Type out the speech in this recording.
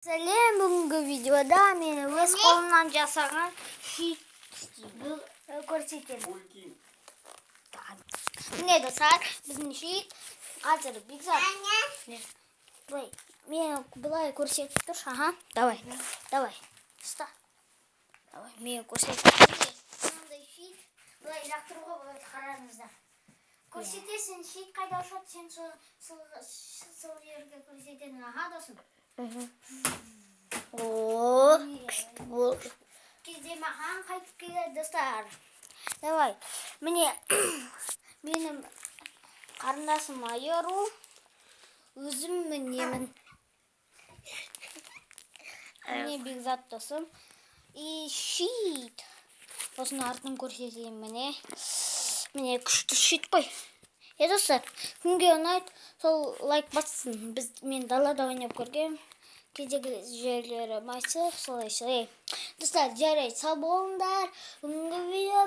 Сәлем, бүгінгі видеода мен өз қолымнан жасаған шит көрсетемін. Міне достар, біздің шит қазір бекзат. Мен бұлай көрсетіп тұр. Аха, давай. Ұста. Давай, мен көрсетіп тұр. Мынандай шит, бұлай жақтыруға болады, қараңыздар. Көрсетесің, шит қайда ұшады, сен сол жерге көрсетесің. Аха, досым. Күшті болды. Кезде маған қайтып келеді достар. Давай. Міне менің қарындасым Айару. Өзім мінемін. Міне бекзат досым. И шит. Осының артын көрсетейін міне. Міне күшті шит қой. Достар, кімге ұнайды, сол лайк бассын. Мен далада ойнап көргем. Кездегі жерлері майсы, солай. Достар, жарайды, сау болыңдар. Бүгінгі видео